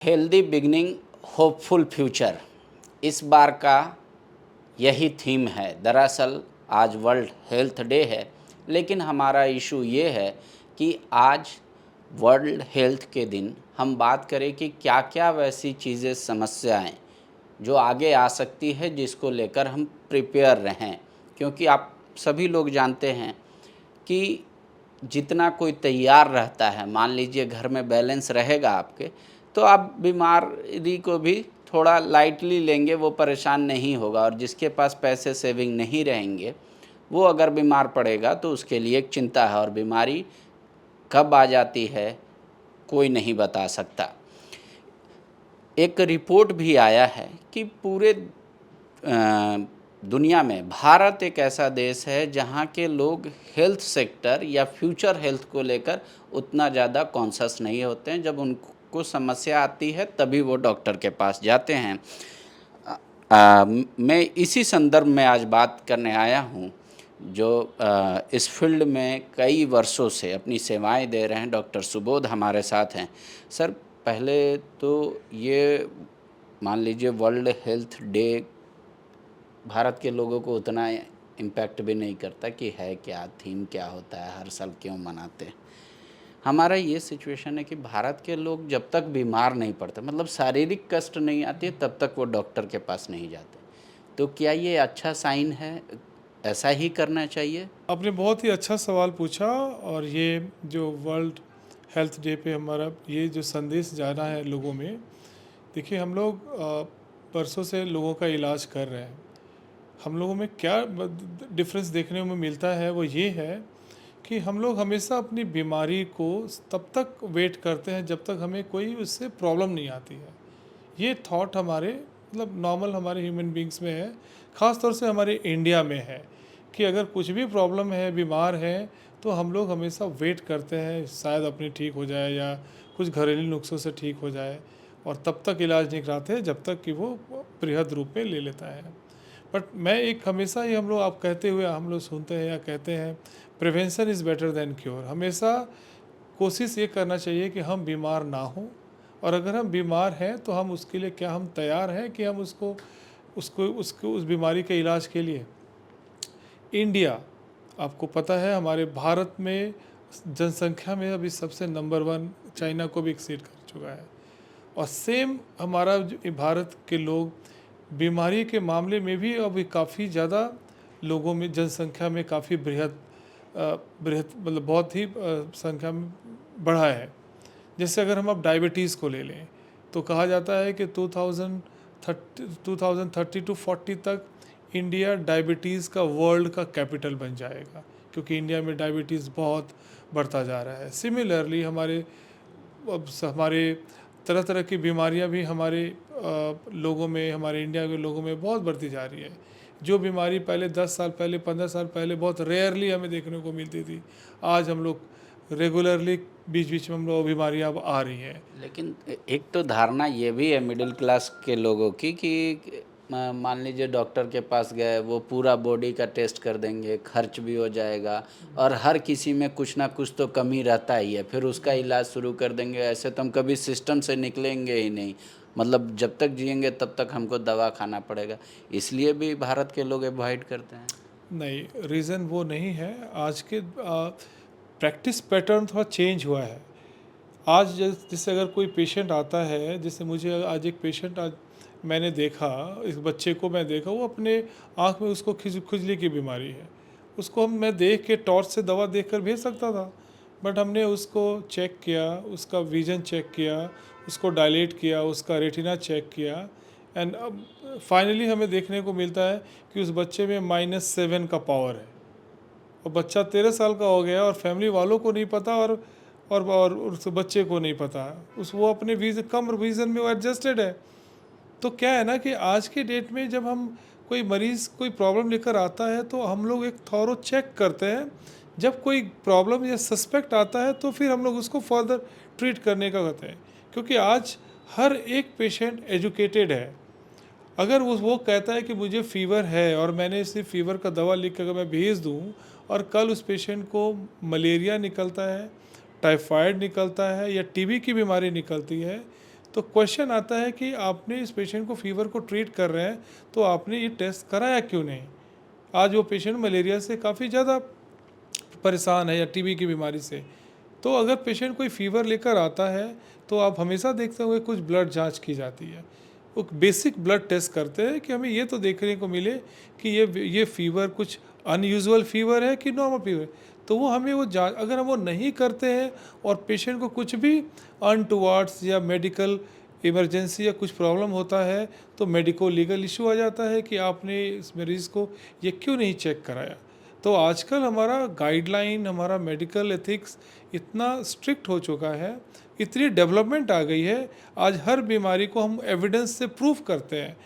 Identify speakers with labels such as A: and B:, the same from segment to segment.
A: Healthy beginning hopeful future इस बार का यही थीम है। दरअसल आज वर्ल्ड हेल्थ डे है, लेकिन हमारा इशू ये है कि आज वर्ल्ड हेल्थ के दिन हम बात करें कि क्या क्या वैसी चीज़ें, समस्याएं जो आगे आ सकती है, जिसको लेकर हम प्रिपेयर रहें। क्योंकि आप सभी लोग जानते हैं कि जितना कोई तैयार रहता है, मान लीजिए घर में बैलेंस रहेगा आपके, तो आप बीमारी को भी थोड़ा लाइटली लेंगे, वो परेशान नहीं होगा। और जिसके पास पैसे सेविंग नहीं रहेंगे, वो अगर बीमार पड़ेगा तो उसके लिए एक चिंता है, और बीमारी कब आ जाती है कोई नहीं बता सकता। एक रिपोर्ट भी आया है कि पूरे दुनिया में भारत एक ऐसा देश है जहाँ के लोग हेल्थ सेक्टर या फ्यूचर हेल्थ को लेकर उतना ज़्यादा कॉन्शस नहीं होते हैं। जब उनको समस्या आती है तभी वो डॉक्टर के पास जाते हैं। मैं इसी संदर्भ में आज बात करने आया हूँ, जो इस फील्ड में कई वर्षों से अपनी सेवाएं दे रहे हैं। डॉक्टर सुबोध हमारे साथ हैं। सर, पहले तो ये मान लीजिए वर्ल्ड हेल्थ डे भारत के लोगों को उतना इम्पैक्ट भी नहीं करता कि है क्या, थीम क्या होता है, हर साल क्यों मनाते हैं। हमारा ये सिचुएशन है कि भारत के लोग जब तक बीमार नहीं पड़ते, मतलब शारीरिक कष्ट नहीं आती है, तब तक वो डॉक्टर के पास नहीं जाते। तो क्या ये अच्छा साइन है? ऐसा ही करना चाहिए?
B: आपने बहुत ही अच्छा सवाल पूछा। और ये जो वर्ल्ड हेल्थ डे पे हमारा ये जो संदेश जाना है लोगों में, देखिए हम लोग बरसों से लोगों का इलाज कर रहे हैं। हम लोगों में क्या डिफरेंस देखने में मिलता है वो ये है कि हम लोग हमेशा अपनी बीमारी को तब तक वेट करते हैं जब तक हमें कोई उससे प्रॉब्लम नहीं आती है। ये थॉट हमारे मतलब नॉर्मल हमारे ह्यूमन बींग्स में है, ख़ास तौर से हमारे इंडिया में है कि अगर कुछ भी प्रॉब्लम है, बीमार है, तो हम लोग हमेशा वेट करते हैं शायद अपनी ठीक हो जाए या कुछ घरेलू नुस्खों से ठीक हो जाए, और तब तक इलाज नहीं कराते हैं जब तक कि वो बृहद रूप में ले लेता है। बट मैं एक हमेशा ही हम लोग आप कहते हुए हम लोग सुनते हैं या कहते हैं, prevention is better than cure. हमेशा कोशिश ये करना चाहिए कि हम बीमार ना हों, और अगर हम बीमार हैं तो हम उसके लिए क्या हम तैयार हैं कि हम उसको उसको उसको उस बीमारी के इलाज के लिए। इंडिया, आपको पता है हमारे भारत में जनसंख्या में अभी सबसे नंबर वन, चाइना को भी एक्सीड कर चुका है। और सेम हमारा जो भारत के लोग बीमारी के मामले में भी अभी काफ़ी ज़्यादा लोगों में जनसंख्या में काफ़ी बृहद बृहद मतलब बहुत ही संख्या में बढ़ा है। जैसे अगर हम अब डायबिटीज़ को ले लें तो कहा जाता है कि 2030 टू 40 तक इंडिया डायबिटीज़ का वर्ल्ड का कैपिटल बन जाएगा, क्योंकि इंडिया में डायबिटीज़ बहुत बढ़ता जा रहा है। सिमिलरली हमारे तरह तरह की बीमारियां भी हमारे लोगों में, हमारे इंडिया के लोगों में बहुत बढ़ती जा रही है। जो बीमारी पहले 10 साल पहले, 15 साल पहले बहुत रेयरली हमें देखने को मिलती थी, आज हम लोग रेगुलरली बीच बीच में हम लोग बीमारियां अब आ रही हैं।
A: लेकिन एक तो धारणा ये भी है मिडिल क्लास के लोगों की कि मान लीजिए डॉक्टर के पास गए, वो पूरा बॉडी का टेस्ट कर देंगे, खर्च भी हो जाएगा, और हर किसी में कुछ ना कुछ तो कमी रहता ही है, फिर उसका इलाज शुरू कर देंगे। ऐसे तो हम कभी सिस्टम से निकलेंगे ही नहीं, मतलब जब तक जिएंगे तब तक हमको दवा खाना पड़ेगा। इसलिए भी भारत के लोग अवॉइड करते हैं।
B: नहीं, रीज़न वो नहीं है। आज के प्रैक्टिस पैटर्न थोड़ा चेंज हुआ है। आज जैसे अगर कोई पेशेंट आता है, जैसे मुझे आज एक पेशेंट आज मैंने देखा, इस बच्चे को मैं देखा, वो अपने आँख में उसको खुजली की बीमारी है। उसको मैं देख के टॉर्च से दवा देकर भेज सकता था, बट हमने उसको चेक किया, उसका विजन चेक किया, उसको डायलेट किया, उसका रेटिना चेक किया, एंड अब फाइनली हमें देखने को मिलता है कि उस बच्चे में -7 का पावर है। और बच्चा 13 साल का हो गया और फैमिली वालों को नहीं पता, और उस बच्चे को नहीं पता, उस वो अपने कम विज़न में वो एडजस्टेड है। तो क्या है ना कि आज के डेट में जब हम कोई मरीज़ कोई प्रॉब्लम लेकर आता है तो हम लोग एक थॉरो चेक करते हैं। जब कोई प्रॉब्लम या सस्पेक्ट आता है तो फिर हम लोग उसको फर्दर ट्रीट करने का कहते हैं, क्योंकि आज हर एक पेशेंट एजुकेटेड है। अगर वो कहता है कि मुझे फ़ीवर है और मैंने इसे फ़ीवर का दवा लिख कर अगर मैं भेज दूँ, और कल उस पेशेंट को मलेरिया निकलता है, टाइफाइड निकलता है या टीबी की बीमारी निकलती है, तो क्वेश्चन आता है कि आपने इस पेशेंट को फीवर को ट्रीट कर रहे हैं तो आपने ये टेस्ट कराया क्यों नहीं। आज वो पेशेंट मलेरिया से काफ़ी ज़्यादा परेशान है या टीबी की बीमारी से, तो अगर पेशेंट कोई फीवर लेकर आता है तो आप हमेशा देखते होंगे कुछ ब्लड जांच की जाती है, वो बेसिक ब्लड टेस्ट करते हैं कि हमें ये तो देखने को मिले कि ये फीवर कुछ अनयूजुअल फीवर है कि नॉर्मल फीवर है। तो वो हमें वो जांच, अगर हम वो नहीं करते हैं और पेशेंट को कुछ भी अनटुवर्ड्स या मेडिकल इमरजेंसी या कुछ प्रॉब्लम होता है तो मेडिको लीगल इशू आ जाता है कि आपने इस मरीज़ को ये क्यों नहीं चेक कराया। तो आजकल हमारा गाइडलाइन, हमारा मेडिकल एथिक्स इतना स्ट्रिक्ट हो चुका है, इतनी डेवलपमेंट आ गई है, आज हर बीमारी को हम एविडेंस से प्रूफ करते हैं।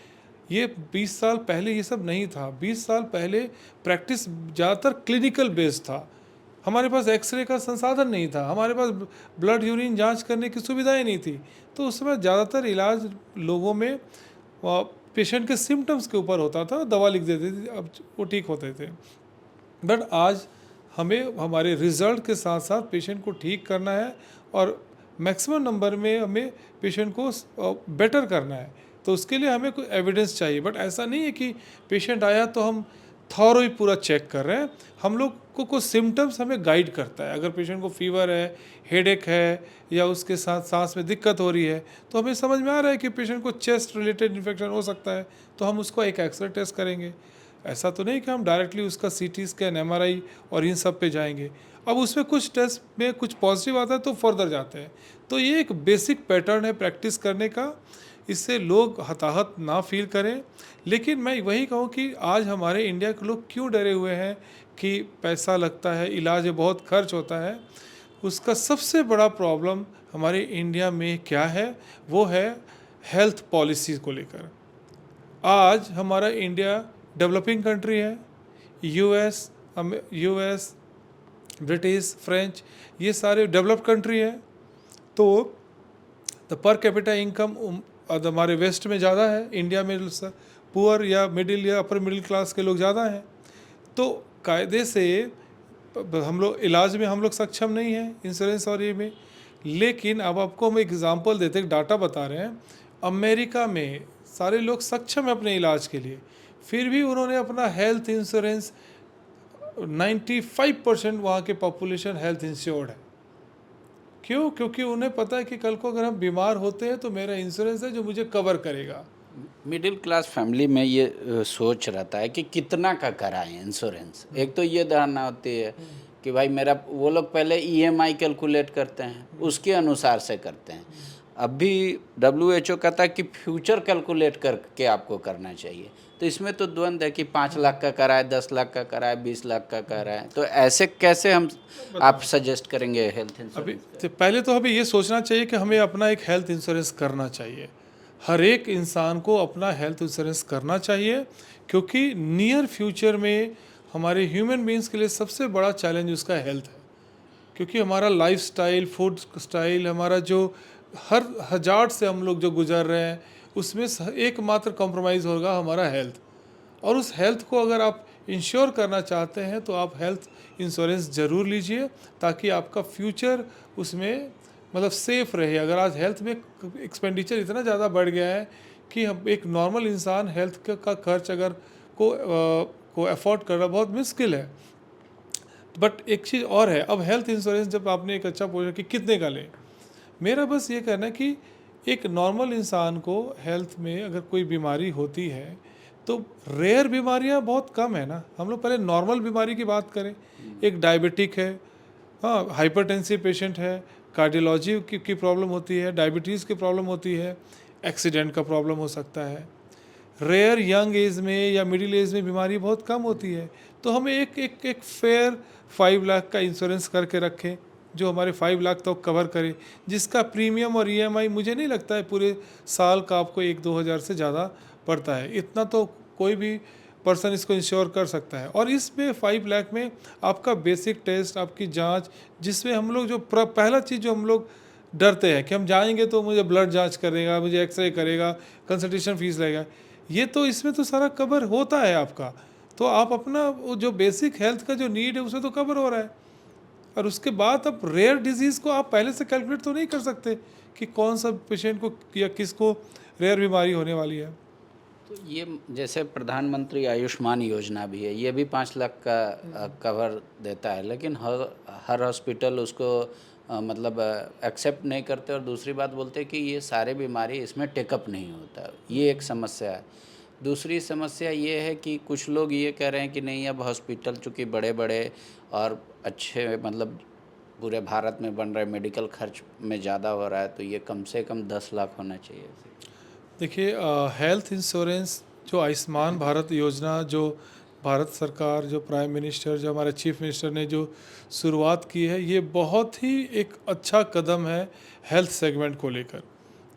B: ये 20 साल पहले ये सब नहीं था। 20 साल पहले प्रैक्टिस ज़्यादातर क्लिनिकल बेस्ड था। हमारे पास एक्सरे का संसाधन नहीं था, हमारे पास ब्लड यूरिन जांच करने की सुविधाएं नहीं थी, तो उस समय ज़्यादातर इलाज लोगों में पेशेंट के सिम्टम्स के ऊपर होता था, दवा लिख देते थे, अब वो ठीक होते थे। बट आज हमें हमारे रिजल्ट के साथ साथ पेशेंट को ठीक करना है और मैक्सिमम नंबर में हमें पेशेंट को बेटर करना है, तो उसके लिए हमें कोई एविडेंस चाहिए। बट ऐसा नहीं है कि पेशेंट आया तो हम थॉरो ही पूरा चेक कर रहे हैं। हम लोग को कुछ सिम्टम्स हमें गाइड करता है। अगर पेशेंट को फीवर है, हेडेक है या उसके साथ सांस में दिक्कत हो रही है, तो हमें समझ में आ रहा है कि पेशेंट को चेस्ट रिलेटेड इन्फेक्शन हो सकता है, तो हम उसको एक एक्सरे टेस्ट करेंगे। ऐसा तो नहीं कि हम डायरेक्टली उसका सीटी स्कैन, एमआरआई और इन सब पे जाएंगे। अब उसमें कुछ टेस्ट में कुछ पॉजिटिव आता है तो फर्दर जाते हैं। तो ये एक बेसिक पैटर्न है प्रैक्टिस करने का, इससे लोग हताहत ना फील करें। लेकिन मैं वही कहूँ कि आज हमारे इंडिया के लोग क्यों डरे हुए हैं कि पैसा लगता है, इलाज में बहुत खर्च होता है। उसका सबसे बड़ा प्रॉब्लम हमारे इंडिया में क्या है, वो है हेल्थ पॉलिसीज़ को लेकर। आज हमारा इंडिया डेवलपिंग कंट्री है, यूएस, ब्रिटिश, फ्रेंच, ये सारे डेवलप्ड कंट्री है, तो द पर कैपिटा इनकम हमारे वेस्ट में ज़्यादा है, इंडिया में पुअर या मिडिल या अपर मिडिल क्लास के लोग ज़्यादा हैं। तो कायदे से हम लोग इलाज में हम लोग सक्षम नहीं हैं, इंश्योरेंस और ये में। लेकिन अब आपको हम एग्जांपल देते, एक डाटा बता रहे हैं, अमेरिका में सारे लोग सक्षम हैं अपने इलाज के लिए, फिर भी उन्होंने अपना हेल्थ इंश्योरेंस 95% वहाँ के पॉपुलेशन हेल्थ इंश्योर्ड है। क्यों? क्योंकि उन्हें पता है कि कल को अगर हम बीमार होते हैं तो मेरा इंश्योरेंस है जो मुझे कवर करेगा।
A: मिडिल क्लास फैमिली में ये सोच रहता है कि कितना का कराएं इंश्योरेंस। एक तो ये धारणा होती है कि भाई मेरा, वो लोग पहले ईएमआई कैलकुलेट करते हैं, उसके अनुसार से करते हैं। अभी WHO कहता है कि फ्यूचर कैलकुलेट करके आपको करना चाहिए। तो इसमें तो द्वंद है कि 5 लाख का कराए, 10 लाख का कराए, 20 लाख का कराए, तो ऐसे कैसे हम आप सजेस्ट करेंगे हेल्थ इंश्योरेंस?
B: अभी तो पहले तो हमें ये सोचना चाहिए कि हमें अपना एक हेल्थ इंश्योरेंस करना चाहिए। हर एक इंसान को अपना हेल्थ इंश्योरेंस करना चाहिए, क्योंकि नियर फ्यूचर में हमारे ह्यूमन बींग्स के लिए सबसे बड़ा चैलेंज उसका हेल्थ है। क्योंकि हमारा लाइफस्टाइल, फूड स्टाइल, हमारा जो हर हजार से हम लोग जो गुजर रहे हैं, उसमें एकमात्र कॉम्प्रोमाइज़ होगा हमारा हेल्थ। और उस हेल्थ को अगर आप इंश्योर करना चाहते हैं तो आप हेल्थ इंश्योरेंस ज़रूर लीजिए, ताकि आपका फ्यूचर उसमें मतलब सेफ रहे। अगर आज हेल्थ में एक्सपेंडिचर इतना ज़्यादा बढ़ गया है कि हम एक नॉर्मल इंसान हेल्थ का खर्च अगर को अफोर्ड करना बहुत मुश्किल है। बट एक चीज़ और है, अब हेल्थ इंश्योरेंस जब आपने एक अच्छा पूछा कि कितने का लें, मेरा बस ये कहना है कि एक नॉर्मल इंसान को हेल्थ में अगर कोई बीमारी होती है तो रेयर बीमारियां बहुत कम है ना। हम लोग पहले नॉर्मल बीमारी की बात करें, एक डायबिटिक है, हाँ, हाइपरटेंसिव पेशेंट है, कार्डियोलॉजी की प्रॉब्लम होती है, डायबिटीज़ की प्रॉब्लम होती है, एक्सीडेंट का प्रॉब्लम हो सकता है। रेयर यंग एज में या मिडिल एज में बीमारी बहुत कम होती है। तो हमें एक फेयर 5 लाख का इंश्योरेंस करके रखें जो हमारे 5 लाख तक कवर करे, जिसका प्रीमियम और ईएमआई मुझे नहीं लगता है पूरे साल का आपको 1-2 हज़ार से ज़्यादा पड़ता है। इतना तो कोई भी पर्सन इसको इंश्योर कर सकता है। और इसमें 5 लाख में आपका बेसिक टेस्ट, आपकी जांच, जिसमें हम लोग जो पहला चीज़ जो हम लोग डरते हैं कि हम जाएंगे तो मुझे ब्लड जांच करेगा, मुझे एक्सरे करेगा, कंसल्टेशन फीस लगेगा, ये तो इसमें तो सारा कवर होता है आपका। तो आप अपना वो जो बेसिक हेल्थ का जो नीड है उसमें तो कवर हो रहा है। और उसके बाद अब रेयर डिजीज़ को आप पहले से कैलकुलेट तो नहीं कर सकते कि कौन सा पेशेंट को या किसको रेयर बीमारी होने वाली है।
A: तो ये जैसे प्रधानमंत्री आयुष्मान योजना भी है, ये भी 5 लाख का कवर देता है, लेकिन हर हर हॉस्पिटल उसको मतलब एक्सेप्ट नहीं करते, और दूसरी बात बोलते हैं कि ये सारे बीमारी इसमें टेकअप नहीं होता, ये एक समस्या है। दूसरी समस्या ये है कि कुछ लोग ये कह रहे हैं कि नहीं, अब हॉस्पिटल चूँकि बड़े बड़े और अच्छे मतलब पूरे भारत में बन रहे, मेडिकल खर्च में ज़्यादा हो रहा है, तो ये कम से कम 10 लाख होना चाहिए।
B: देखिए हेल्थ इंश्योरेंस जो आयुष्मान भारत योजना जो भारत सरकार, जो प्राइम मिनिस्टर, जो हमारे चीफ मिनिस्टर ने जो शुरुआत की है, ये बहुत ही एक अच्छा कदम है हेल्थ सेगमेंट को लेकर,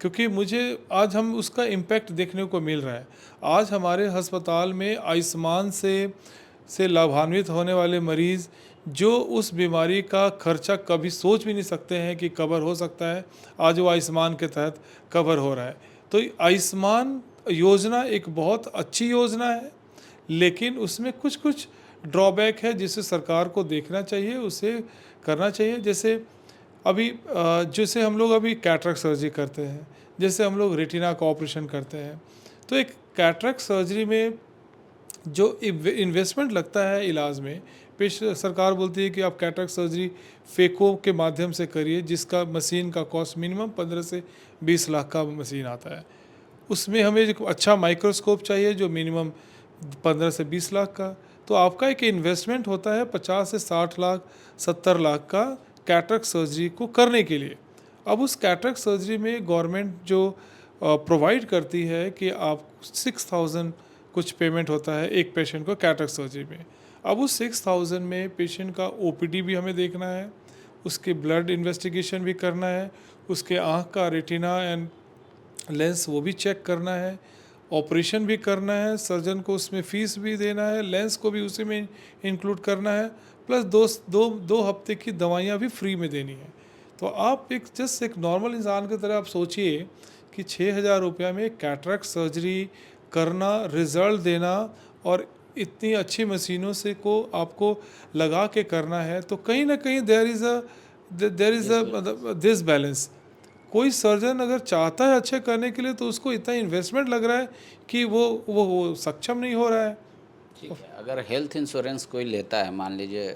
B: क्योंकि मुझे आज हम उसका इम्पैक्ट देखने को मिल रहा है। आज हमारे अस्पताल में आयुष्मान से लाभान्वित होने वाले मरीज़ जो उस बीमारी का खर्चा कभी सोच भी नहीं सकते हैं कि कवर हो सकता है, आज वो आयुष्मान के तहत कवर हो रहा है। तो आयुष्मान योजना एक बहुत अच्छी योजना है, लेकिन उसमें कुछ कुछ ड्रॉबैक है जिसे सरकार को देखना चाहिए, उसे करना चाहिए। जैसे अभी जैसे हम लोग अभी कैटरेक्ट सर्जरी करते हैं, जैसे हम लोग रेटिना का ऑपरेशन करते हैं, तो एक कैटरेक्ट सर्जरी में जो इन्वेस्टमेंट लगता है इलाज में, सरकार बोलती है कि आप कैटरेक्ट सर्जरी फेको के माध्यम से करिए, जिसका मशीन का कॉस्ट मिनिमम 15 से 20 लाख का मशीन आता है। उसमें हमें एक अच्छा माइक्रोस्कोप चाहिए जो मिनिमम 15 से 20 लाख का, तो आपका एक इन्वेस्टमेंट होता है 50 से 60 लाख 70 लाख का कैटरेक्ट सर्जरी को करने के लिए। अब उस कैटरेक्ट सर्जरी में गवर्नमेंट जो प्रोवाइड करती है कि आप 6000 कुछ पेमेंट होता है एक पेशेंट को कैटरेक्ट सर्जरी में। अब उस 6000 में पेशेंट का ओपीडी भी हमें देखना है, उसके ब्लड इन्वेस्टिगेशन भी करना है, उसके आँख का रेटिना एंड लेंस वो भी चेक करना है, ऑपरेशन भी करना है, सर्जन को उसमें फ़ीस भी देना है, लेंस को भी उसी में इंक्लूड करना है, प्लस दो हफ्ते की दवाइयाँ भी फ्री में देनी है। तो आप एक नॉर्मल इंसान की तरह आप सोचिए कि 6000 रुपया में कैटरेक्ट सर्जरी करना, रिज़ल्ट देना, और इतनी अच्छी मशीनों से को आपको लगा के करना है, तो कहीं ना कहीं there is a this balance. कोई सर्जन अगर चाहता है अच्छे करने के लिए, तो उसको इतना इन्वेस्टमेंट लग रहा है कि वो सक्षम नहीं हो रहा है।
A: ठीक है, अगर हेल्थ इंश्योरेंस कोई लेता है मान लीजिए,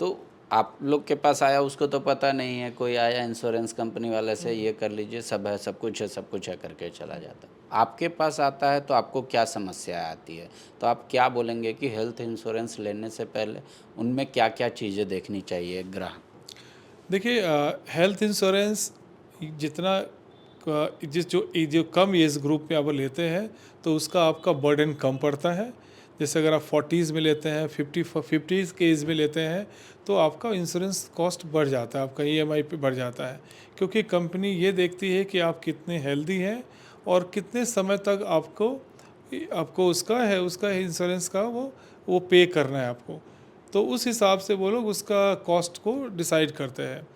A: तो आप लोग के पास आया, उसको तो पता नहीं है, कोई आया इंश्योरेंस कंपनी वाले से ये कर लीजिए, सब है, सब कुछ है करके चला जाता। आपके पास आता है तो आपको क्या समस्या आती है, तो आप क्या बोलेंगे कि हेल्थ इंश्योरेंस लेने से पहले उनमें क्या क्या चीज़ें देखनी चाहिए ग्राहक?
B: देखिए हेल्थ इंश्योरेंस जितना जो कम एज ग्रुप में आप लेते हैं, तो उसका आपका बर्डन कम पड़ता है। जैसे अगर आप 40s में लेते हैं, 50s के एज में लेते हैं, तो आपका इंश्योरेंस कॉस्ट बढ़ जाता है, आपका ईएमआई पे बढ़ जाता है, क्योंकि कंपनी ये देखती है कि आप कितने हेल्दी हैं और कितने समय तक आपको उसका इंश्योरेंस का वो पे करना है आपको। तो उस हिसाब से वो लोग उसका कॉस्ट को डिसाइड करते हैं।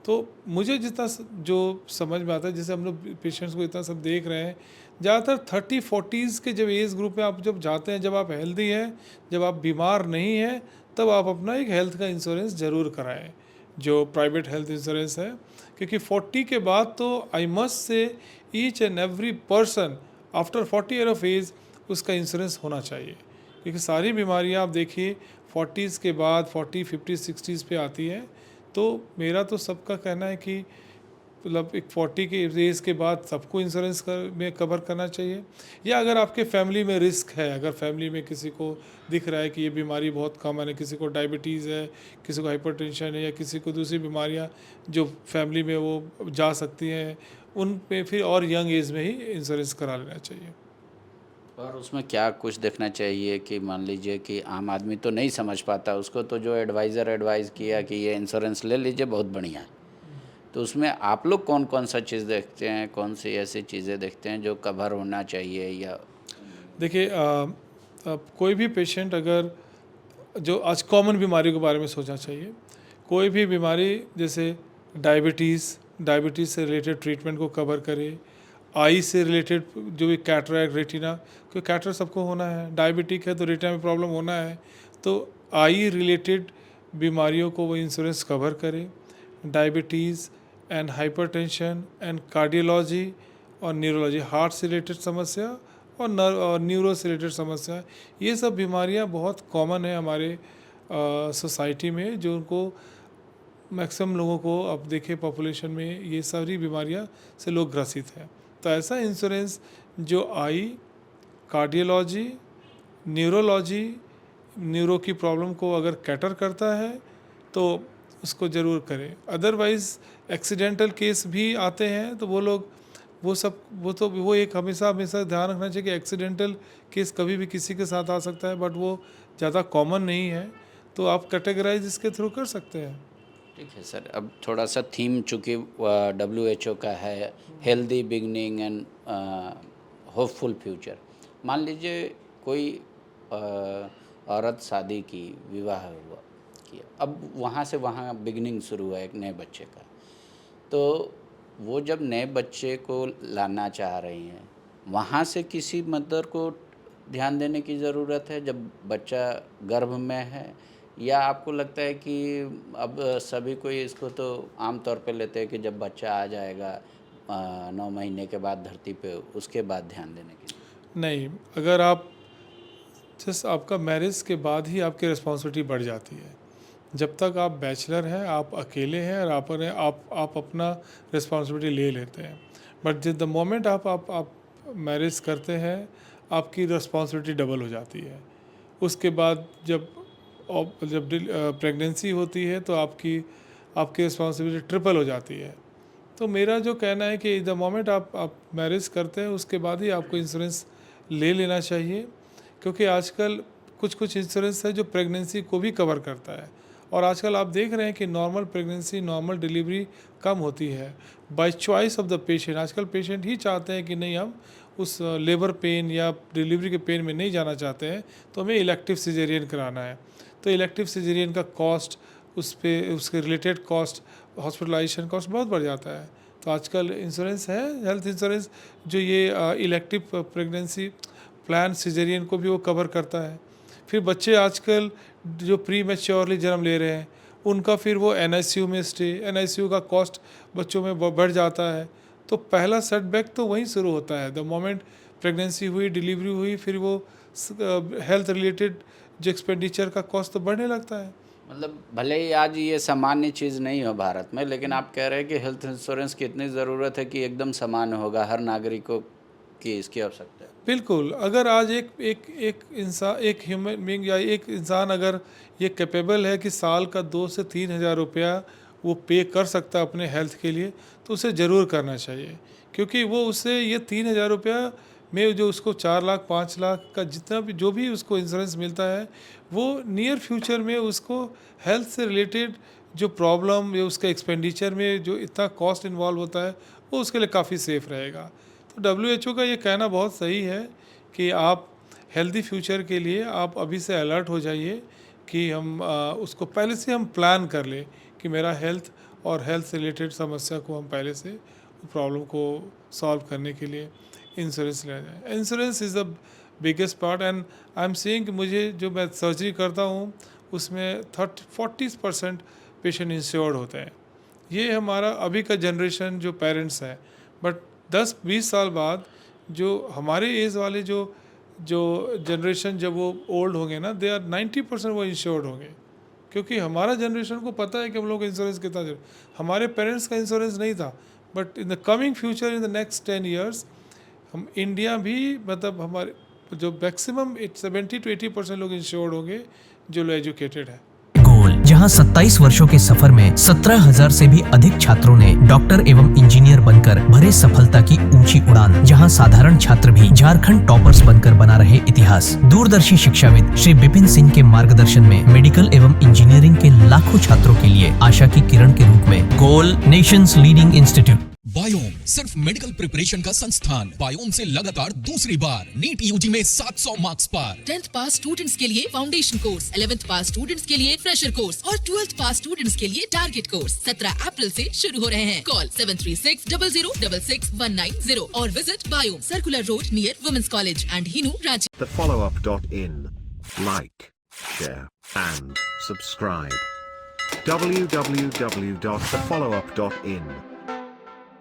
B: तो मुझे जितना जो समझ में आता है, जैसे हम लोग पेशेंट्स को इतना सब देख रहे हैं, ज़्यादातर 30-40s के जब एज ग्रुप में आप जब जाते हैं, जब आप हेल्दी हैं, जब आप बीमार नहीं हैं, तब आप अपना एक हेल्थ का इंश्योरेंस ज़रूर कराएं, जो प्राइवेट हेल्थ इंश्योरेंस है। क्योंकि 40 के बाद तो I must say each and every person after 40 year of age उसका इंश्योरेंस होना चाहिए, क्योंकि सारी बीमारियां आप देखिए 40s के बाद 40, 50, 60s पे आती हैं। तो मेरा तो सबका कहना है कि मतलब एक 40 के एज के बाद सबको इंश्योरेंस में कवर करना चाहिए। या अगर आपके फैमिली में रिस्क है, अगर फैमिली में किसी को दिख रहा है कि ये बीमारी बहुत कॉमन है, किसी को डायबिटीज़ है, किसी को हाइपरटेंशन है, या किसी को दूसरी बीमारियां जो फैमिली में वो जा सकती हैं, उन पे फिर और यंग एज में ही इंश्योरेंस करा लेना चाहिए।
A: और उसमें क्या कुछ देखना चाहिए कि मान लीजिए कि आम आदमी तो नहीं समझ पाता, उसको तो जो एडवाइज़र एडवाइज़ किया कि ये इंश्योरेंस ले लीजिए बहुत बढ़िया है, तो उसमें आप लोग कौन कौन सा चीज़ देखते हैं, कौन सी ऐसी चीज़ें देखते हैं जो कवर होना चाहिए? या
B: देखिए अब कोई भी पेशेंट अगर जो आज कॉमन बीमारी के बारे में सोचना चाहिए, कोई भी बीमारी जैसे डायबिटीज़ से रिलेटेड ट्रीटमेंट को कवर करे, आई से रिलेटेड जो भी कैटरैक्ट, रेटिना, क्योंकि कैटरैक्ट सबको होना है, डायबिटिक है तो रेटिना में प्रॉब्लम होना है, तो आई रिलेटेड बीमारियों को वो इंश्योरेंस कवर करे। Diabetes, and hypertension and cardiology और न्यूरोलॉजी, हार्ट से रिलेटेड समस्या और न्यूरो से रिलेटेड समस्या, ये सब बीमारियां बहुत कॉमन है हमारे सोसाइटी में, जो उनको मैक्सिमम लोगों को अब देखें पॉपुलेशन में ये सारी बीमारियां से लोग ग्रसित हैं। तो ऐसा इंश्योरेंस जो आई कार्डियोलॉजी, न्यूरोलॉजी, न्यूरो की प्रॉब्लम को अगर कैटर करता है तो उसको ज़रूर करें। अदरवाइज़ एक्सीडेंटल केस भी आते हैं तो वो लोग वो एक हमेशा ध्यान रखना चाहिए कि एक्सीडेंटल केस कभी भी किसी के साथ आ सकता है, बट वो ज़्यादा कॉमन नहीं है, तो आप कैटेगराइज इसके थ्रू कर सकते हैं।
A: ठीक है सर, अब थोड़ा सा थीम चूँकि WHO का है healthy beginning and hopeful future. मान लीजिए कोई औरत शादी की, विवाह हुआ किया, अब वहाँ से वहाँ बिगनिंग शुरू हुआ एक नए बच्चे का, तो वो जब नए बच्चे को लाना चाह रही हैं, वहाँ से किसी मदर को ध्यान देने की ज़रूरत है जब बच्चा गर्भ में है, या आपको लगता है कि अब सभी कोई इसको तो आम तौर पे लेते हैं कि जब बच्चा आ जाएगा 9 महीने के बाद धरती पे, उसके बाद ध्यान देने की?
B: नहीं, अगर आप जस्ट आपका मैरिज के बाद ही आपकी रिस्पॉन्सिबिलिटी बढ़ जाती है। जब तक आप बैचलर हैं, आप अकेले हैं और आप अपना रिस्पॉन्सिबिलिटी ले लेते हैं, बट द मोमेंट आप मैरिज करते हैं, आपकी रिस्पॉन्सिबिलिटी डबल हो जाती है। उसके बाद जब प्रेगनेंसी होती है तो आपकी रिस्पॉन्सिबिलिटी ट्रिपल हो जाती है। तो मेरा जो कहना है कि द मोमेंट आप मैरिज करते हैं, उसके बाद ही आपको इंश्योरेंस ले लेना चाहिए, क्योंकि आजकल कुछ इंश्योरेंस है जो प्रेगनेंसी को भी कवर करता है, और आजकल आप देख रहे हैं कि नॉर्मल प्रेगनेंसी, नॉर्मल डिलीवरी कम होती है by choice of the patient. आजकल पेशेंट ही चाहते हैं कि नहीं, हम उस लेबर पेन या डिलीवरी के पेन में नहीं जाना चाहते हैं, तो हमें इलेक्टिव सिजेरियन कराना है। तो इलेक्टिव सिजेरियन का कॉस्ट, उसके रिलेटेड कॉस्ट, हॉस्पिटलाइजेशन कॉस्ट बहुत बढ़ जाता है। तो आजकल इंश्योरेंस है, हेल्थ इंश्योरेंस, जो ये इलेक्टिव प्रेगनेंसी प्लान सिजेरियन को भी वो कवर करता है। फिर बच्चे आजकल जो प्री मैच्योरली जन्म ले रहे हैं, उनका फिर वो NICU में स्टे, NICU का कॉस्ट बच्चों में बढ़ जाता है। तो पहला सेटबैक तो वहीं शुरू होता है, द मोमेंट प्रेगनेंसी हुई, डिलीवरी हुई, फिर वो हेल्थ रिलेटेड जो एक्सपेंडिचर का कॉस्ट तो बढ़ने लगता है।
A: मतलब भले ही आज ये सामान्य चीज़ नहीं हो भारत में, लेकिन आप कह रहे हैं कि हेल्थ इंश्योरेंस की इतनी ज़रूरत है कि एकदम सामान्य होगा, हर नागरिकों की इसकी आवश्यकता है।
B: बिल्कुल, अगर आज एक इंसान, एक ह्यूमन बीइंग या एक इंसान अगर ये कैपेबल है कि साल का 2 से 3 हज़ार रुपया वो पे कर सकता है अपने हेल्थ के लिए, तो उसे ज़रूर करना चाहिए, क्योंकि वो उससे ये 3 हज़ार रुपया में जो उसको 4 लाख 5 लाख का जितना भी जो भी उसको इंश्योरेंस मिलता है, वो नियर फ्यूचर में उसको हेल्थ से रिलेटेड जो प्रॉब्लम या उसका एक्सपेंडिचर में जो इतना कॉस्ट इन्वॉल्व होता है, वो उसके लिए काफ़ी सेफ़ रहेगा। तो WHO का ये कहना बहुत सही है कि आप हेल्दी फ्यूचर के लिए आप अभी से अलर्ट हो जाइए कि हम उसको पहले से हम प्लान कर लें कि मेरा हेल्थ और हेल्थ से रिलेटेड समस्या को हम पहले से प्रॉब्लम को सॉल्व करने के लिए इंश्योरेंस ले जाए। Insurance is the biggest part, and I am seeing कि मुझे जो मैं सर्जरी करता हूँ उसमें 40% पेशेंट इंश्योर्ड होते हैं। ये हमारा अभी का जनरेशन जो पेरेंट्स हैं, बट 10-20 साल बाद जो हमारे एज वाले जो जनरेशन जब वो ओल्ड होंगे ना, दे आर 90% वो इंश्योर्ड होंगे, क्योंकि हमारा जनरेशन को पता है कि हम लोग इंश्योरेंस कितना जरूर, हमारे पेरेंट्स का इंश्योरेंस नहीं था, but in the coming future, in the next 10 years, हम इंडिया भी मतलब हमारे जो मैक्सिमम 70 to 80% लोग इंश्योर्ड होंगे जो लोग एजुकेटेड है।
C: गोल, जहां 27 वर्षों के सफर में 17,000 से भी अधिक छात्रों ने डॉक्टर एवं इंजीनियर बनकर भरे सफलता की ऊंची उड़ान, जहां साधारण छात्र भी झारखंड टॉपर्स बनकर बना रहे इतिहास। दूरदर्शी शिक्षाविद श्री विपिन सिंह के मार्गदर्शन में मेडिकल एवं इंजीनियरिंग के लाखों छात्रों के लिए आशा की किरण के रूप में गोल, नेशंस लीडिंग इंस्टीट्यूट।
D: बायोम सिर्फ मेडिकल प्रिपरेशन का संस्थान। बायोम से लगातार दूसरी बार नीट यूजी में 700 मार्क्स पार।
E: 10th पास स्टूडेंट्स के लिए फाउंडेशन कोर्स, 11th पास स्टूडेंट्स के लिए फ्रेशर कोर्स और 12th पास स्टूडेंट्स के लिए टारगेट कोर्स 17 अप्रैल से शुरू हो रहे हैं। कॉल 7360066190 और visit Biome, circular road near women's college and Hinoo, Ranchi.
F: thefollowup.in. Like, share, and subscribe. www.thefollowup.in